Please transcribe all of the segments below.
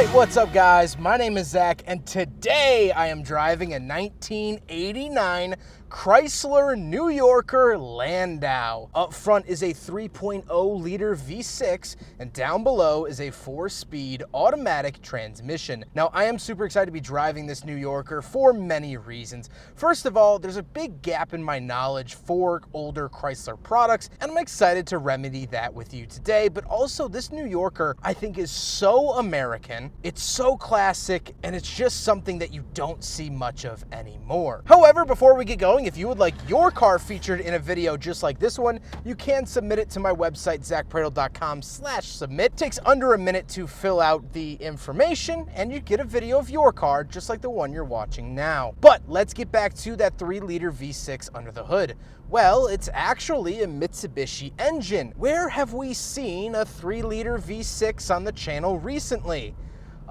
Alright, what's up guys? My name is Zach, and today I am driving a 1989 Chrysler New Yorker Landau. Up front is a 3.0 liter V6, and down below is a 4-speed automatic transmission. Now, I am super excited to be driving this New Yorker for many reasons. First of all, there's a big gap in my knowledge for older Chrysler products, and I'm excited to remedy that with you today. But also, this New Yorker I think is so American, it's so classic, and it's just something that you don't see much of anymore. However, before we get going, if you would like your car featured in a video just like this one, you can submit it to my website, zackpradel.com/submit. It takes under a minute to fill out the information, and you get a video of your car just like the one you're watching now. But let's get back to that 3-liter V6 under the hood. Well, it's actually a Mitsubishi engine. Where have we seen a 3-liter V6 on the channel recently?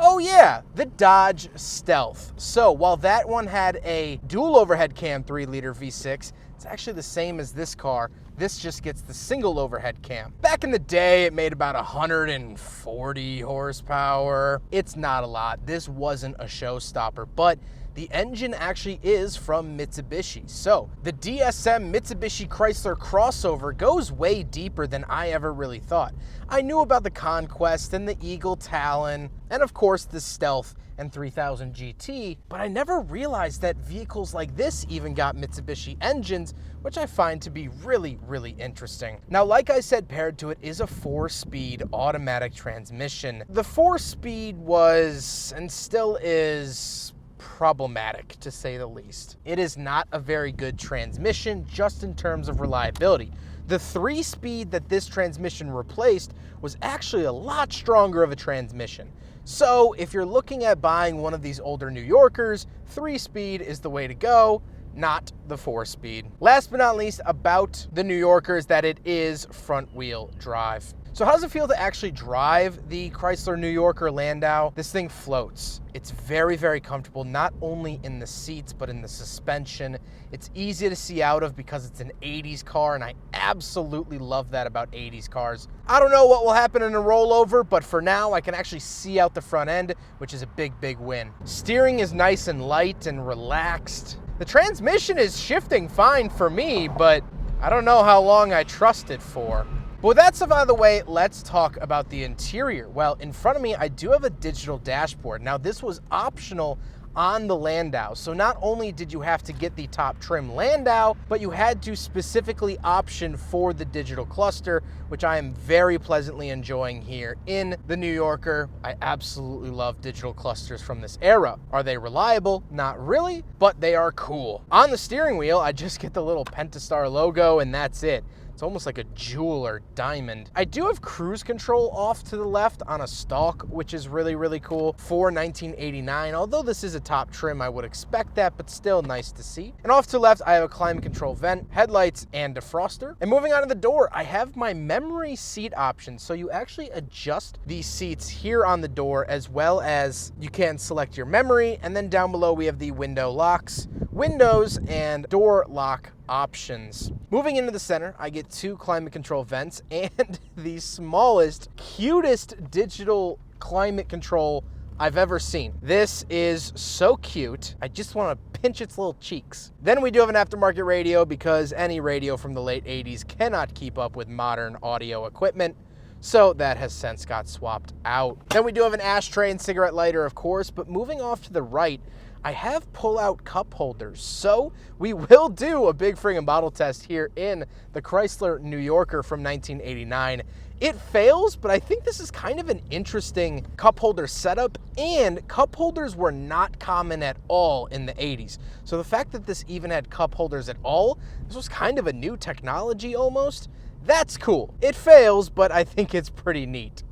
Oh yeah, the Dodge Stealth. So while that one had a dual overhead cam 3-liter V6, it's actually the same as this car. This just gets the single overhead cam. Back in the day, it made about 140 horsepower. It's not a lot. This wasn't a showstopper, but the engine actually is from Mitsubishi. So the DSM Mitsubishi Chrysler crossover goes way deeper than I ever really thought. I knew about the Conquest and the Eagle Talon, and of course the Stealth and 3000 GT, but I never realized that vehicles like this even got Mitsubishi engines, which I find to be really, really interesting. Now, like I said, paired to it is a 4-speed automatic transmission. The 4-speed was, and still is, problematic to say the least. It is not a very good transmission just in terms of reliability. The 3-speed that this transmission replaced was actually a lot stronger of a transmission. So if you're looking at buying one of these older New Yorkers, 3-speed is the way to go, not the 4-speed. Last but not least about the New Yorker is that it is front-wheel drive. So how does it feel to actually drive the Chrysler New Yorker Landau? This thing floats. It's very, very comfortable, not only in the seats, but in the suspension. It's easy to see out of because it's an 80s car, and I absolutely love that about 80s cars. I don't know what will happen in a rollover, but for now, I can actually see out the front end, which is a big, big win. Steering is nice and light and relaxed. The transmission is shifting fine for me, but I don't know how long I trust it for. But with that stuff out of the way, let's talk about the interior. Well, in front of me, I do have a digital dashboard. Now, this was optional on the Landau. So not only did you have to get the top trim Landau, but you had to specifically option for the digital cluster, which I am very pleasantly enjoying here in the New Yorker. I absolutely love digital clusters from this era. Are they reliable? Not really, but they are cool. On the steering wheel, I just get the little Pentastar logo, and that's it. It's almost like a jewel or diamond. I do have cruise control off to the left on a stalk, which is really, really cool for 1989. Although this is a top trim, I would expect that, but still nice to see. And off to the left, I have a climate control vent, headlights, and defroster. And moving on to the door, I have my memory seat option. So you actually adjust these seats here on the door, as well as you can select your memory. And then down below, we have the window locks, windows, and door lock options. Moving into the center, I get 2 climate control vents and the smallest, cutest digital climate control I've ever seen. This is so cute. I just want to pinch its little cheeks. Then we do have an aftermarket radio because any radio from the late 80s cannot keep up with modern audio equipment. So that has since got swapped out. Then we do have an ashtray and cigarette lighter, of course, but moving off to the right, I have pull-out cup holders. So we will do a big friggin' bottle test here in the Chrysler New Yorker from 1989. It fails, but I think this is kind of an interesting cup holder setup, and cup holders were not common at all in the 80s. So the fact that this even had cup holders at all, this was kind of a new technology almost. That's cool. It fails, but I think it's pretty neat.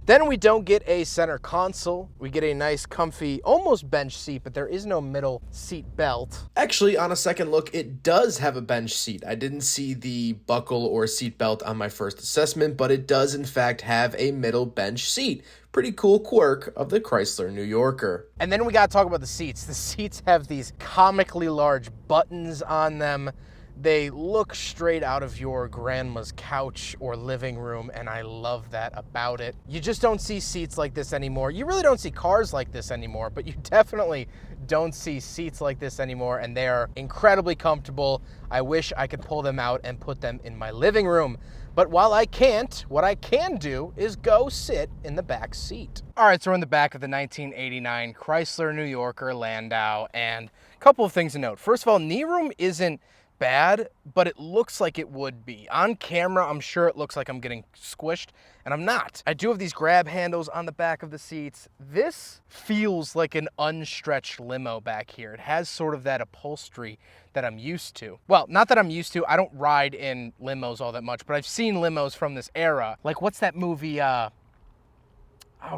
Then we don't get a center console. We get a nice, comfy, almost bench seat, but there is no middle seat belt. Actually, on a second look, it does have a bench seat. I didn't see the buckle or seat belt on my first assessment, but it does, in fact, have a middle bench seat. Pretty cool quirk of the Chrysler New Yorker. And then we gotta talk about the seats. The seats have these comically large buttons on them. They look straight out of your grandma's couch or living room, and I love that about it. You just don't see seats like this anymore. You really don't see cars like this anymore, but you definitely don't see seats like this anymore, and they are incredibly comfortable. I wish I could pull them out and put them in my living room. But while I can't, what I can do is go sit in the back seat. All right, so we're in the back of the 1989 Chrysler New Yorker Landau, and a couple of things to note. First of all, knee room isn't bad, but it looks like it would be. On camera, I'm sure it looks like I'm getting squished, and I'm not. I do have these grab handles on the back of the seats. This feels like an unstretched limo back here. It has sort of that upholstery that I'm used to. Well, not that I'm used to. I don't ride in limos all that much, but I've seen limos from this era. Like, what's that movie, oh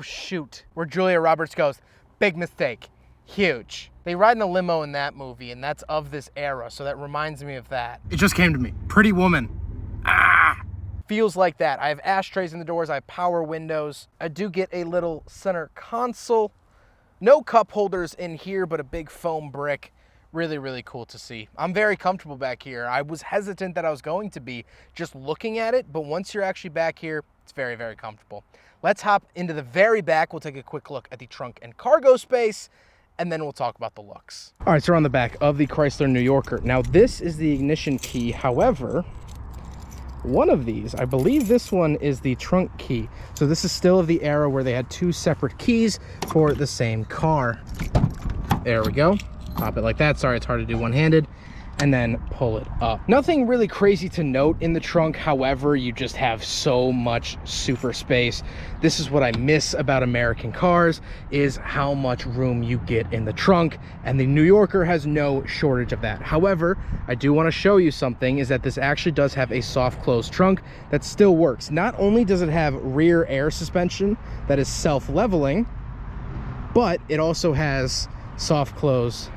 shoot, where Julia Roberts goes, big mistake, huge. They ride in a limo in that movie, and that's of this era, so that reminds me of that. It just came to me. Pretty Woman. Ah! Feels like that. I have ashtrays in the doors. I have power windows. I do get a little center console. No cup holders in here, but a big foam brick. Really, really cool to see. I'm very comfortable back here. I was hesitant that I was going to be just looking at it, but once you're actually back here, it's very, very comfortable. Let's hop into the very back. We'll take a quick look at the trunk and cargo space, and then we'll talk about the looks. All right, so we're on the back of the Chrysler New Yorker. Now, this is the ignition key. However, one of these, I believe this one is the trunk key. So this is still of the era where they had two separate keys for the same car. There we go. Pop it like that. Sorry, it's hard to do one-handed. And then pull it up. Nothing really crazy to note in the trunk. However, you just have so much super space. This is what I miss about American cars, is how much room you get in the trunk, and the New Yorker has no shortage of that. However, I do want to show you something, is that this actually does have a soft close trunk that still works. Not only does it have rear air suspension that is self-leveling, but it also has soft close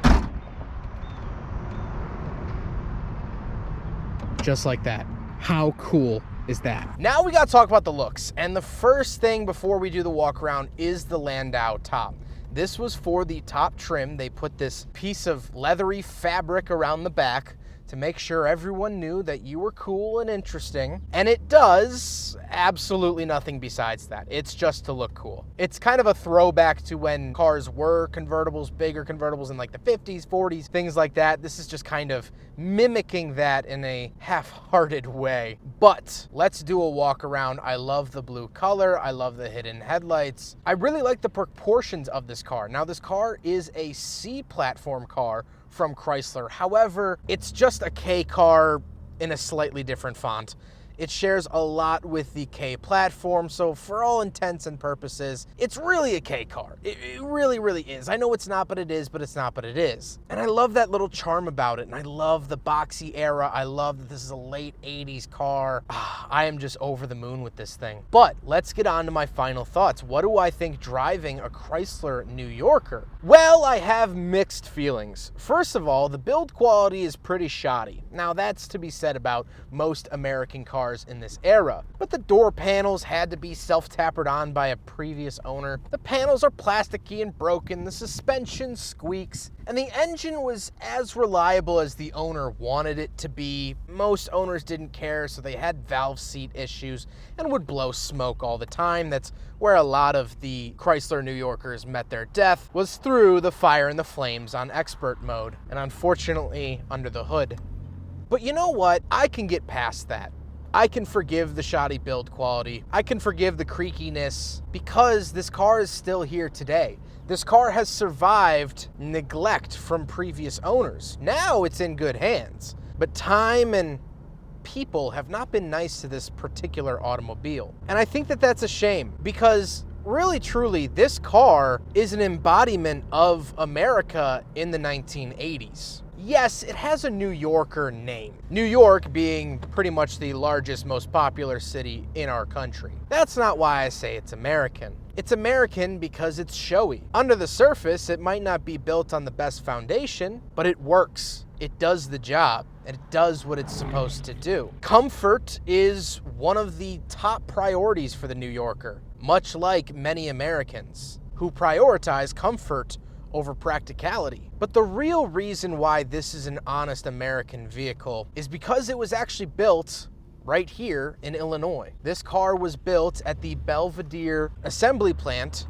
just like that. How cool is that? Now we gotta talk about the looks. And the first thing before we do the walk around is the Landau top. This was for the top trim. They put this piece of leathery fabric around the back to make sure everyone knew that you were cool and interesting. And it does absolutely nothing besides that. It's just to look cool. It's kind of a throwback to when cars were convertibles, bigger convertibles in like the 50s, 40s, things like that. This is just kind of mimicking that in a half-hearted way. But let's do a walk around. I love the blue color. I love the hidden headlights. I really like the proportions of this car. Now, this car is a C platform car from Chrysler. However, it's just a K car in a slightly different font. It shares a lot with the K platform, so for all intents and purposes, it's really a K car. It really, really is. I know it's not, but it is, but it's not, but it is. And I love that little charm about it, and I love the boxy era. I love that this is a late 80s car. I am just over the moon with this thing. But let's get on to my final thoughts. What do I think driving a Chrysler New Yorker? Well, I have mixed feelings. First of all, the build quality is pretty shoddy. Now, that's to be said about most American cars in this era, but the door panels had to be self-tapered on by a previous owner. The panels are plasticky and broken, the suspension squeaks, and the engine was as reliable as the owner wanted it to be. Most owners didn't care, so they had valve seat issues and would blow smoke all the time. That's where a lot of the Chrysler New Yorkers met their death, was through the fire and the flames on expert mode, and unfortunately under the hood. But you know what? I can get past that. I can forgive the shoddy build quality. I can forgive the creakiness because this car is still here today. This car has survived neglect from previous owners. Now it's in good hands. But time and people have not been nice to this particular automobile. And I think that that's a shame because really, truly, this car is an embodiment of America in the 1980s. Yes, it has a New Yorker name. New York being pretty much the largest, most popular city in our country. That's not why I say it's American. It's American because it's showy. Under the surface, it might not be built on the best foundation, but it works. It does the job, and it does what it's supposed to do. Comfort is one of the top priorities for the New Yorker, much like many Americans who prioritize comfort over practicality. But the real reason why this is an honest American vehicle is because it was actually built right here in Illinois. This car was built at the Belvidere assembly plant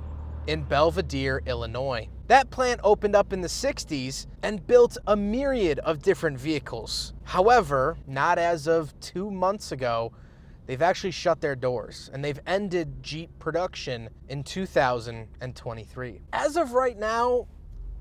in Belvidere, Illinois. That plant opened up in the 60s and built a myriad of different vehicles. However, not as of 2 months ago, they've actually shut their doors and they've ended Jeep production in 2023. As of right now,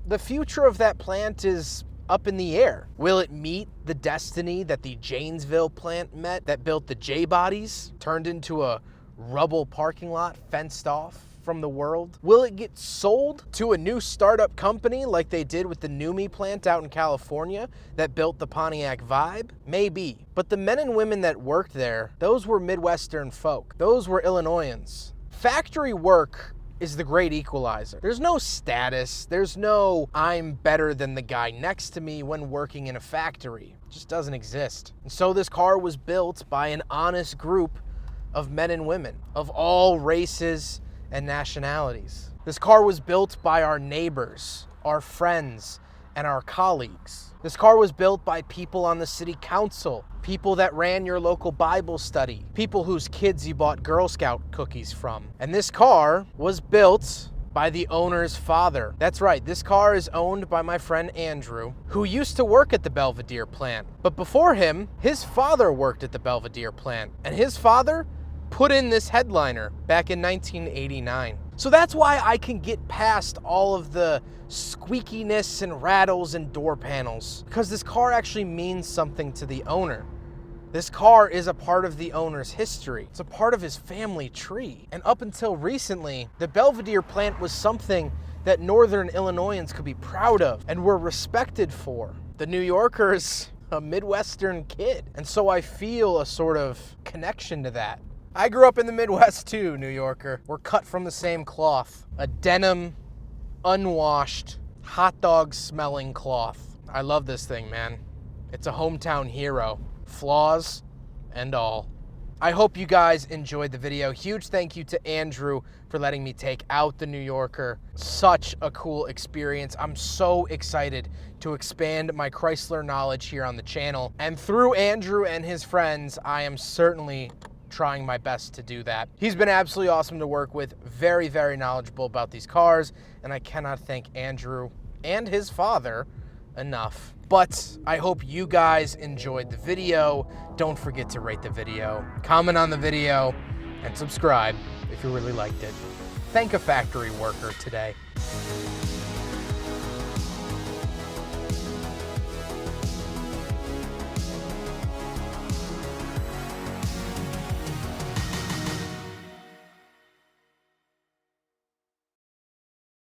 the future of that plant is up in the air. Will it meet the destiny that the Janesville plant met that built the J-bodies, turned into a rubble parking lot fenced off from the world? Will it get sold to a new startup company like they did with the NUMMI plant out in California that built the Pontiac Vibe? Maybe. But the men and women that worked there, those were Midwestern folk. Those were Illinoisans. Factory work is the great equalizer. There's no status. There's no I'm better than the guy next to me when working in a factory. It just doesn't exist. And so this car was built by an honest group of men and women of all races and nationalities. This car was built by our neighbors, our friends, and our colleagues. This car was built by people on the city council, people that ran your local Bible study, people whose kids you bought Girl Scout cookies from. And this car was built by the owner's father. That's right, this car is owned by my friend Andrew, who used to work at the Belvidere plant. But before him, his father worked at the Belvidere plant, and his father put in this headliner back in 1989. So that's why I can get past all of the squeakiness and rattles and door panels, because this car actually means something to the owner. This car is a part of the owner's history. It's a part of his family tree. And up until recently, the Belvidere plant was something that Northern Illinoisans could be proud of and were respected for. The New Yorker's a Midwestern kid, and so I feel a sort of connection to that. I grew up in the Midwest too, New Yorker. We're cut from the same cloth. A denim, unwashed, hot dog smelling cloth. I love this thing, man. It's a hometown hero, flaws and all. I hope you guys enjoyed the video. Huge thank you to Andrew for letting me take out the New Yorker. Such a cool experience. I'm so excited to expand my Chrysler knowledge here on the channel. And through Andrew and his friends, I am certainly trying my best to do that. He's been absolutely awesome to work with, very, very knowledgeable about these cars, and I cannot thank Andrew and his father enough. But I hope you guys enjoyed the video. Don't forget to rate the video, comment on the video, and subscribe if you really liked it. Thank a factory worker today.